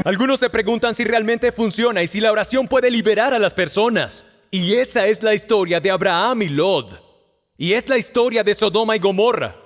Algunos se preguntan si realmente funciona y si la oración puede liberar a las personas. Y esa es la historia de Abraham y Lot. Y es la historia de Sodoma y Gomorra.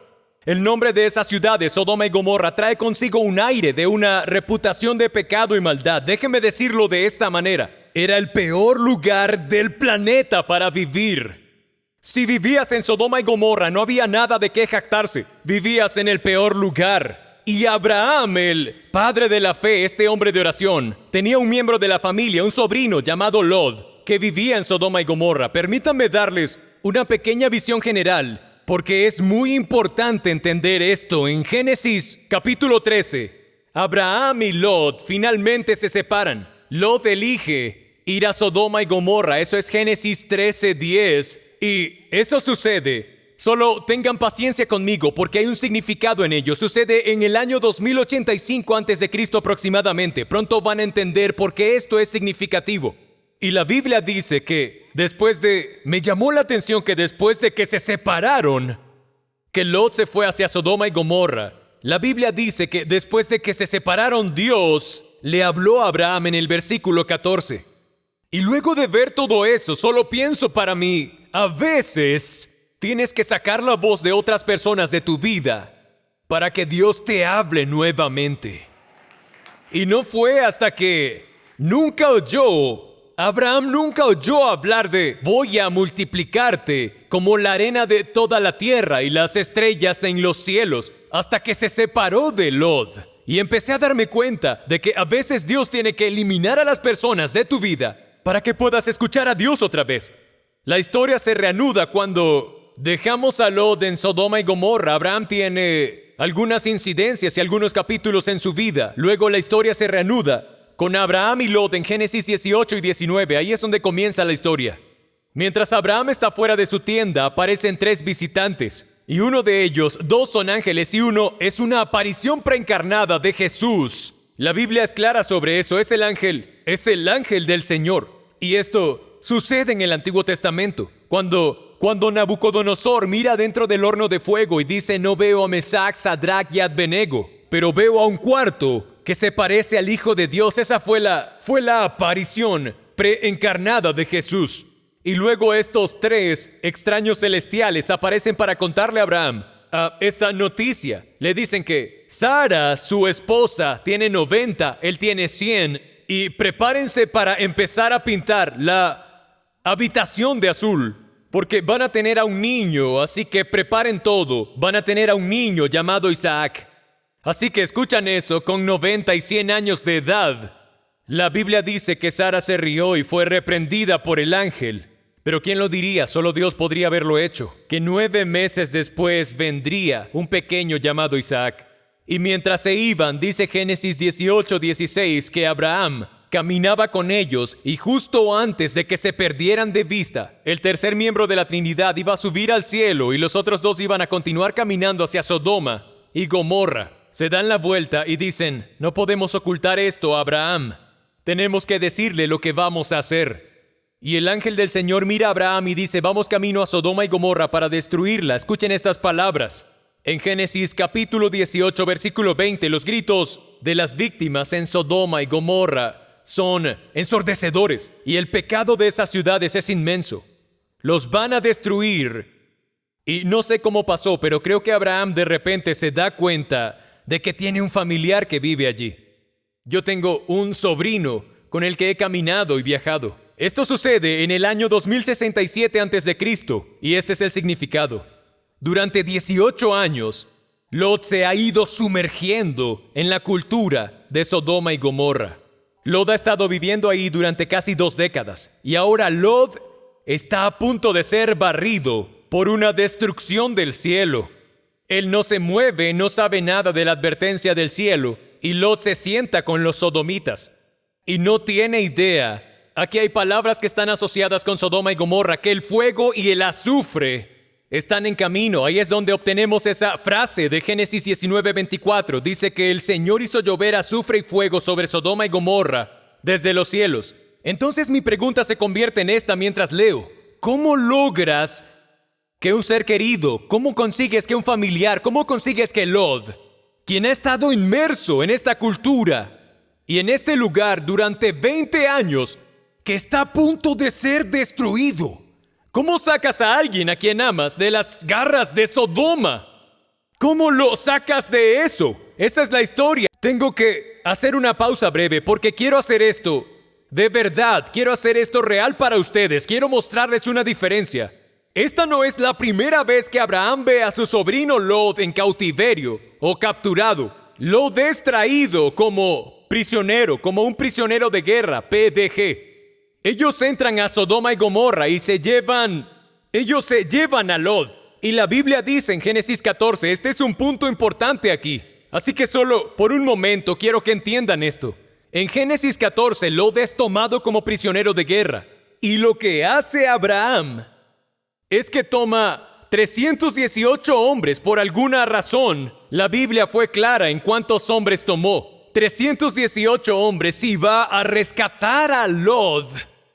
El nombre de esas ciudades, Sodoma y Gomorra, trae consigo un aire de una reputación de pecado y maldad. Déjeme decirlo de esta manera. Era el peor lugar del planeta para vivir. Si vivías en Sodoma y Gomorra, no había nada de qué jactarse. Vivías en el peor lugar. Y Abraham, el padre de la fe, este hombre de oración, tenía un miembro de la familia, un sobrino llamado Lot, que vivía en Sodoma y Gomorra. Permítanme darles una pequeña visión general, porque es muy importante entender esto. En Génesis capítulo 13, Abraham y Lot finalmente se separan. Lot elige ir a Sodoma y Gomorra. Eso es Génesis 13:10. Y eso sucede. Solo tengan paciencia conmigo porque hay un significado en ello. Sucede en el año 2085 a.C. aproximadamente. Pronto van a entender por qué esto es significativo. Y la Biblia dice que me llamó la atención que después de que se separaron, que Lot se fue hacia Sodoma y Gomorra. La Biblia dice que después de que se separaron, Dios le habló a Abraham en el versículo 14. Y luego de ver todo eso, solo pienso para mí, a veces tienes que sacar la voz de otras personas de tu vida para que Dios te hable nuevamente. Y no fue hasta que Abraham nunca oyó hablar de voy a multiplicarte como la arena de toda la tierra y las estrellas en los cielos, hasta que se separó de Lot. Y empecé a darme cuenta de que a veces Dios tiene que eliminar a las personas de tu vida para que puedas escuchar a Dios otra vez. La historia se reanuda cuando dejamos a Lot en Sodoma y Gomorra. Abraham tiene algunas incidencias y algunos capítulos en su vida. Luego la historia se reanuda con Abraham y Lot en Génesis 18 y 19. Ahí es donde comienza la historia. Mientras Abraham está fuera de su tienda, aparecen 3 visitantes. Y uno de ellos, 2 son ángeles y uno es una aparición preencarnada de Jesús. La Biblia es clara sobre eso. Es el ángel del Señor. Y esto sucede en el Antiguo Testamento. Cuando Nabucodonosor mira dentro del horno de fuego y dice, no veo a Mesac, Sadrach y Abednego, pero veo a un cuarto que se parece al Hijo de Dios. Esa fue la aparición preencarnada de Jesús. Y luego estos 3 extraños celestiales aparecen para contarle a Abraham esta noticia. Le dicen que Sara, su esposa, tiene 90, él tiene 100, y prepárense para empezar a pintar la habitación de azul. Porque van a tener a un niño, así que preparen todo. Van a tener a un niño llamado Isaac. Así que escuchan eso, con 90 y 100 años de edad. La Biblia dice que Sara se rió y fue reprendida por el ángel. Pero ¿quién lo diría? Solo Dios podría haberlo hecho. Que 9 meses después vendría un pequeño llamado Isaac. Y mientras se iban, dice Génesis 18:16, que Abraham caminaba con ellos y justo antes de que se perdieran de vista, el tercer miembro de la Trinidad iba a subir al cielo y los otros 2 iban a continuar caminando hacia Sodoma y Gomorra. Se dan la vuelta y dicen, no podemos ocultar esto a Abraham. Tenemos que decirle lo que vamos a hacer. Y el ángel del Señor mira a Abraham y dice, vamos camino a Sodoma y Gomorra para destruirla. Escuchen estas palabras. En Génesis capítulo 18, versículo 20, los gritos de las víctimas en Sodoma y Gomorra son ensordecedores y el pecado de esas ciudades es inmenso. Los van a destruir. Y no sé cómo pasó, pero creo que Abraham de repente se da cuenta de que tiene un familiar que vive allí. Yo tengo un sobrino con el que he caminado y viajado. Esto sucede en el año 2067 a.C. y este es el significado. Durante 18 años, Lot se ha ido sumergiendo en la cultura de Sodoma y Gomorra. Lot ha estado viviendo ahí durante casi 2 décadas y ahora Lot está a punto de ser barrido por una destrucción del cielo. Él no se mueve, no sabe nada de la advertencia del cielo y Lot se sienta con los sodomitas y no tiene idea. Aquí hay palabras que están asociadas con Sodoma y Gomorra, que el fuego y el azufre están en camino. Ahí es donde obtenemos esa frase de Génesis 19:24. Dice que el Señor hizo llover azufre y fuego sobre Sodoma y Gomorra desde los cielos. Entonces mi pregunta se convierte en esta mientras leo. ¿Cómo logras que un ser querido, cómo consigues que un familiar, cómo consigues que Lot, quien ha estado inmerso en esta cultura y en este lugar durante 20 años que está a punto de ser destruido. ¿Cómo sacas a alguien a quien amas de las garras de Sodoma? ¿Cómo lo sacas de eso? Esa es la historia. Tengo que hacer una pausa breve porque quiero hacer esto. De verdad, quiero hacer esto real para ustedes. Quiero mostrarles una diferencia. Esta no es la primera vez que Abraham ve a su sobrino Lot en cautiverio o capturado. Lot es traído como prisionero, como un prisionero de guerra, PDG. Ellos entran a Sodoma y Gomorra y ellos se llevan a Lot. Y la Biblia dice en Génesis 14, este es un punto importante aquí. Así que solo por un momento quiero que entiendan esto. En Génesis 14, Lot es tomado como prisionero de guerra. Y lo que hace Abraham es que toma 318 hombres por alguna razón. La Biblia fue clara en cuántos hombres tomó. 318 hombres y va a rescatar a Lot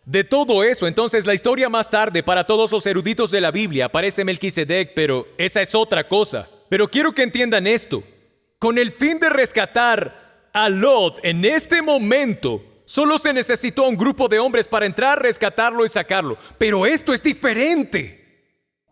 de todo eso. Entonces la historia más tarde para todos los eruditos de la Biblia aparece Melquisedec, pero esa es otra cosa. Pero quiero que entiendan esto. Con el fin de rescatar a Lot en este momento, solo se necesitó un grupo de hombres para entrar, rescatarlo y sacarlo. Pero esto es diferente.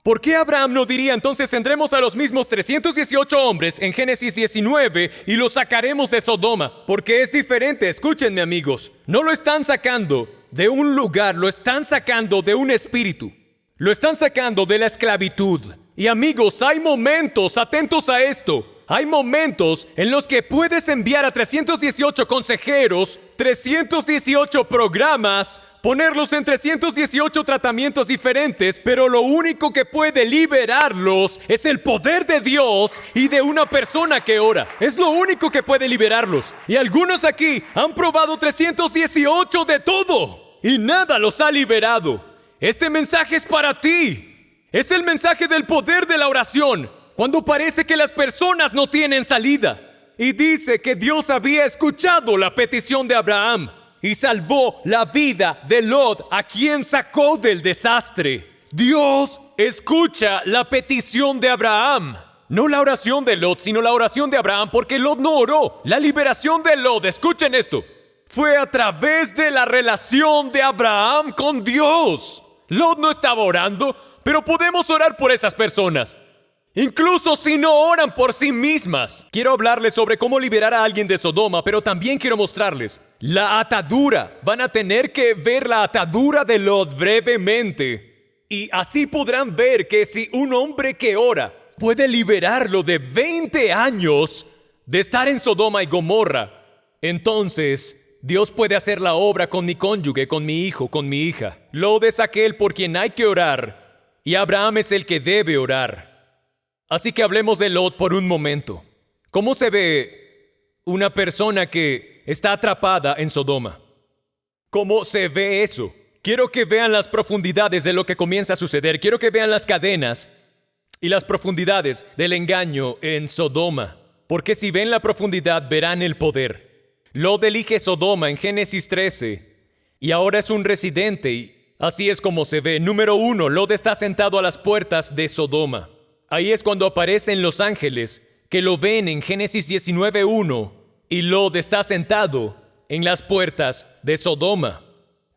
¿Por qué Abraham no diría entonces tendremos a los mismos 318 hombres en Génesis 19 y los sacaremos de Sodoma? Porque es diferente, escúchenme amigos. No lo están sacando de un lugar, lo están sacando de un espíritu. Lo están sacando de la esclavitud. Y amigos, hay momentos, atentos a esto. Hay momentos en los que puedes enviar a 318 consejeros, 318 programas, ponerlos en 318 tratamientos diferentes, pero lo único que puede liberarlos es el poder de Dios y de una persona que ora. Es lo único que puede liberarlos. Y algunos aquí han probado 318 de todo y nada los ha liberado. Este mensaje es para ti. Es el mensaje del poder de la oración. Cuando parece que las personas no tienen salida. Y dice que Dios había escuchado la petición de Abraham y salvó la vida de Lot, a quien sacó del desastre. Dios escucha la petición de Abraham. No la oración de Lot, sino la oración de Abraham, porque Lot no oró. La liberación de Lot, escuchen esto, fue a través de la relación de Abraham con Dios. Lot no estaba orando, pero podemos orar por esas personas. Incluso si no oran por sí mismas. Quiero hablarles sobre cómo liberar a alguien de Sodoma, pero también quiero mostrarles la atadura. Van a tener que ver la atadura de Lot brevemente. Y así podrán ver que si un hombre que ora puede liberarlo de 20 años de estar en Sodoma y Gomorra, entonces Dios puede hacer la obra con mi cónyuge, con mi hijo, con mi hija. Lot es aquel por quien hay que orar y Abraham es el que debe orar. Así que hablemos de Lot por un momento. ¿Cómo se ve una persona que está atrapada en Sodoma? ¿Cómo se ve eso? Quiero que vean las profundidades de lo que comienza a suceder. Quiero que vean las cadenas y las profundidades del engaño en Sodoma. Porque si ven la profundidad, verán el poder. Lot elige Sodoma en Génesis 13 y ahora es un residente y así es como se ve. Número 1, Lot está sentado a las puertas de Sodoma. Ahí es cuando aparecen los ángeles que lo ven en Génesis 19:1 y Lot está sentado en las puertas de Sodoma.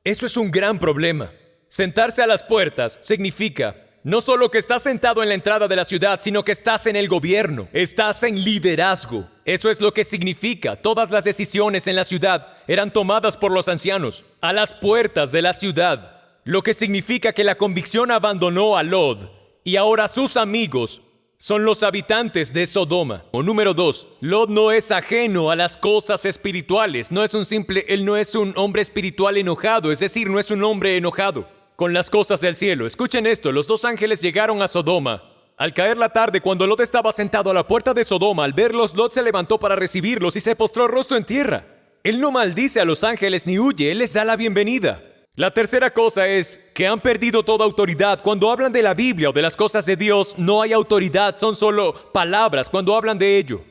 Eso es un gran problema. Sentarse a las puertas significa no solo que estás sentado en la entrada de la ciudad, sino que estás en el gobierno, estás en liderazgo. Eso es lo que significa. Todas las decisiones en la ciudad eran tomadas por los ancianos a las puertas de la ciudad, lo que significa que la convicción abandonó a Lot. Y ahora sus amigos son los habitantes de Sodoma. O número 2, Lot no es ajeno a las cosas espirituales. Él no es un hombre espiritual enojado, es decir, no es un hombre enojado con las cosas del cielo. Escuchen esto, los dos ángeles llegaron a Sodoma. Al caer la tarde, cuando Lot estaba sentado a la puerta de Sodoma, al verlos, Lot se levantó para recibirlos y se postró rostro en tierra. Él no maldice a los ángeles ni huye, él les da la bienvenida. La tercera cosa es que han perdido toda autoridad. Cuando hablan de la Biblia o de las cosas de Dios, no hay autoridad, son solo palabras cuando hablan de ello.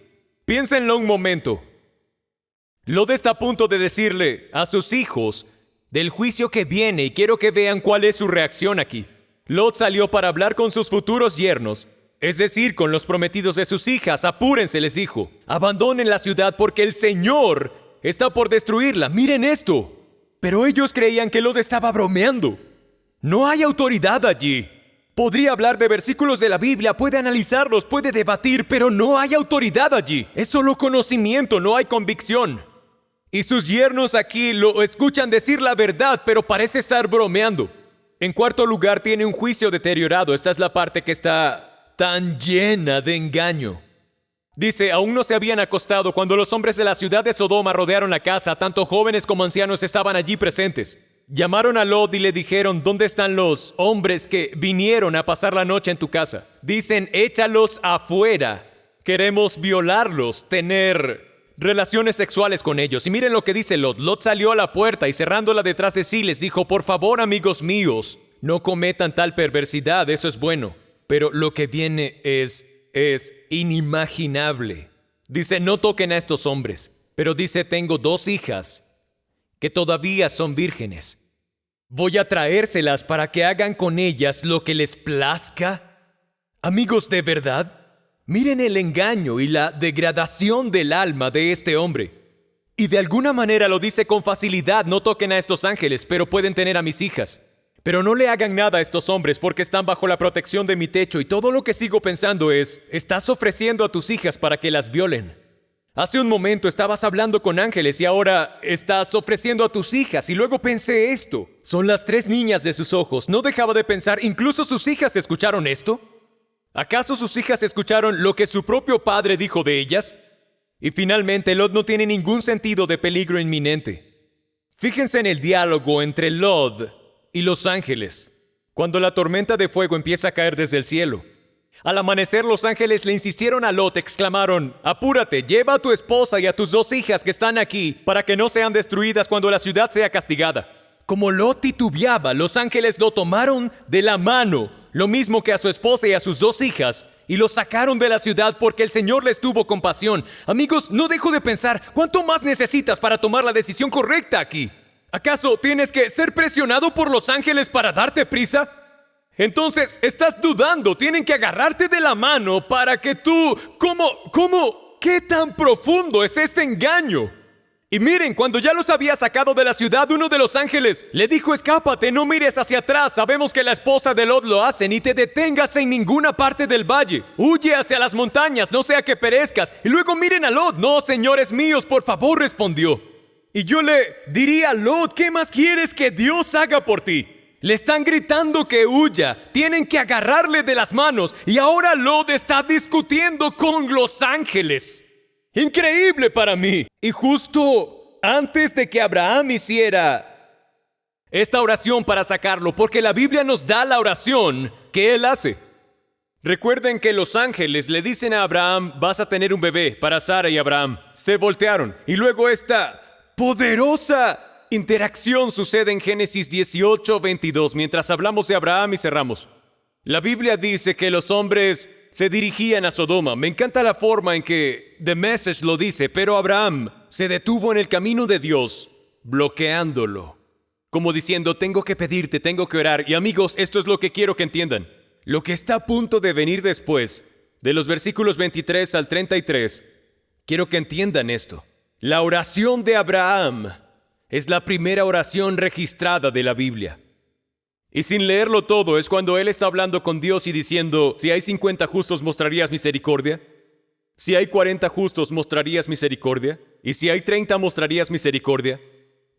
Piénsenlo un momento. Lot está a punto de decirle a sus hijos del juicio que viene y quiero que vean cuál es su reacción aquí. Lot salió para hablar con sus futuros yernos, es decir, con los prometidos de sus hijas. Apúrense, les dijo. Abandonen la ciudad porque el Señor está por destruirla, miren esto. Pero ellos creían que Lot estaba bromeando. No hay autoridad allí. Podría hablar de versículos de la Biblia, puede analizarlos, puede debatir, pero no hay autoridad allí. Es solo conocimiento, no hay convicción. Y sus yernos aquí lo escuchan decir la verdad, pero parece estar bromeando. En cuarto lugar, tiene un juicio deteriorado. Esta es la parte que está tan llena de engaño. Dice, aún no se habían acostado cuando los hombres de la ciudad de Sodoma rodearon la casa, tanto jóvenes como ancianos estaban allí presentes. Llamaron a Lot y le dijeron, ¿dónde están los hombres que vinieron a pasar la noche en tu casa? Dicen, échalos afuera. Queremos violarlos, tener relaciones sexuales con ellos. Y miren lo que dice Lot. Lot salió a la puerta y cerrándola detrás de sí les dijo, por favor, amigos míos, no cometan tal perversidad, eso es bueno. Pero lo que viene es inimaginable. Dice, no toquen a estos hombres. Pero dice, tengo 2 hijas que todavía son vírgenes. Voy a traérselas para que hagan con ellas lo que les plazca. Amigos, de verdad, miren el engaño y la degradación del alma de este hombre. Y de alguna manera lo dice con facilidad, no toquen a estos ángeles, pero pueden tener a mis hijas. Pero no le hagan nada a estos hombres porque están bajo la protección de mi techo y todo lo que sigo pensando es, estás ofreciendo a tus hijas para que las violen. Hace un momento estabas hablando con ángeles y ahora estás ofreciendo a tus hijas. Y luego pensé esto, son las 3 niñas de sus ojos. No dejaba de pensar, ¿incluso sus hijas escucharon esto? ¿Acaso sus hijas escucharon lo que su propio padre dijo de ellas? Y finalmente Lot no tiene ningún sentido de peligro inminente. Fíjense en el diálogo entre Lot y los ángeles, cuando la tormenta de fuego empieza a caer desde el cielo. Al amanecer los ángeles le insistieron a Lot, exclamaron, apúrate, lleva a tu esposa y a tus 2 hijas que están aquí para que no sean destruidas cuando la ciudad sea castigada. Como Lot titubeaba, los ángeles lo tomaron de la mano, lo mismo que a su esposa y a sus 2 hijas, y lo sacaron de la ciudad porque el Señor les tuvo compasión. Amigos, no dejo de pensar, ¿cuánto más necesitas para tomar la decisión correcta aquí? ¿Acaso tienes que ser presionado por los ángeles para darte prisa? Entonces, estás dudando, tienen que agarrarte de la mano para que tú... ¿Cómo? ¿Qué tan profundo es este engaño? Y miren, cuando ya los había sacado de la ciudad, uno de los ángeles le dijo, escápate, no mires hacia atrás, sabemos que la esposa de Lot lo hace, ni te detengas en ninguna parte del valle. Huye hacia las montañas, no sea que perezcas. Y luego miren a Lot, no, señores míos, por favor, respondió. Y yo le diría a Lot, ¿qué más quieres que Dios haga por ti? Le están gritando que huya, tienen que agarrarle de las manos y ahora Lot está discutiendo con los ángeles. Increíble para mí. Y justo antes de que Abraham hiciera esta oración para sacarlo, porque la Biblia nos da la oración que él hace. Recuerden que los ángeles le dicen a Abraham, vas a tener un bebé para Sara y Abraham. Se voltearon y luego esta poderosa interacción sucede en Génesis 18:22, mientras hablamos de Abraham y cerramos. La Biblia dice que los hombres se dirigían a Sodoma. Me encanta la forma en que The Message lo dice, pero Abraham se detuvo en el camino de Dios, bloqueándolo. Como diciendo, tengo que pedirte, tengo que orar. Y amigos, esto es lo que quiero que entiendan. Lo que está a punto de venir después, de los versículos 23 al 33, quiero que entiendan esto. La oración de Abraham es la primera oración registrada de la Biblia. Y sin leerlo todo es cuando él está hablando con Dios y diciendo, si hay 50 justos, ¿mostrarías misericordia? Si hay 40 justos, ¿mostrarías misericordia? Y si hay 30, ¿mostrarías misericordia?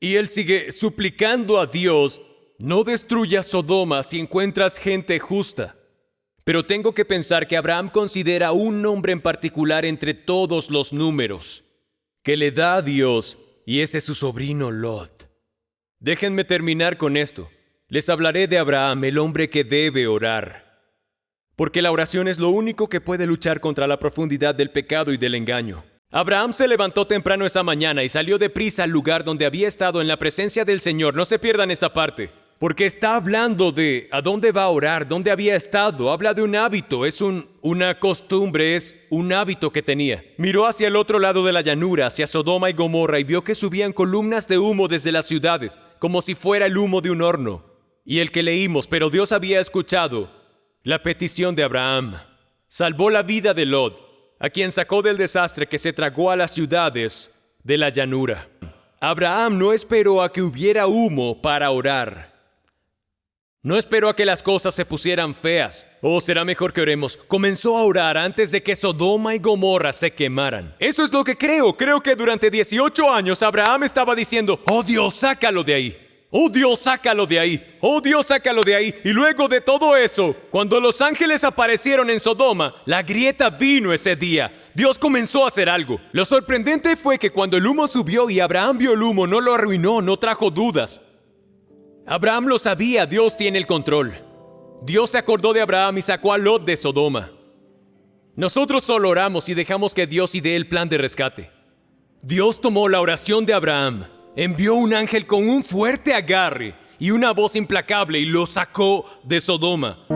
Y él sigue suplicando a Dios, no destruyas Sodoma si encuentras gente justa. Pero tengo que pensar que Abraham considera un nombre en particular entre todos los números que le da a Dios, y ese es su sobrino Lot. Déjenme terminar con esto. Les hablaré de Abraham, el hombre que debe orar. Porque la oración es lo único que puede luchar contra la profundidad del pecado y del engaño. Abraham se levantó temprano esa mañana y salió deprisa al lugar donde había estado en la presencia del Señor. No se pierdan esta parte, porque está hablando de a dónde va a orar, dónde había estado. Habla de un hábito, es una costumbre, es un hábito que tenía. Miró hacia el otro lado de la llanura, hacia Sodoma y Gomorra, y vio que subían columnas de humo desde las ciudades, como si fuera el humo de un horno. Y el que leímos, pero Dios había escuchado la petición de Abraham. Salvó la vida de Lot, a quien sacó del desastre que se tragó a las ciudades de la llanura. Abraham no esperó a que hubiera humo para orar. No esperó a que las cosas se pusieran feas. O será mejor que oremos. Comenzó a orar antes de que Sodoma y Gomorra se quemaran. Eso es lo que creo. Creo que durante 18 años Abraham estaba diciendo, oh Dios, sácalo de ahí. Oh Dios, sácalo de ahí. Oh Dios, sácalo de ahí. Y luego de todo eso, cuando los ángeles aparecieron en Sodoma, la grieta vino ese día. Dios comenzó a hacer algo. Lo sorprendente fue que cuando el humo subió y Abraham vio el humo, no lo arruinó, no trajo dudas. Abraham lo sabía, Dios tiene el control. Dios se acordó de Abraham y sacó a Lot de Sodoma. Nosotros solo oramos y dejamos que Dios idee el plan de rescate. Dios tomó la oración de Abraham, envió un ángel con un fuerte agarre y una voz implacable y lo sacó de Sodoma.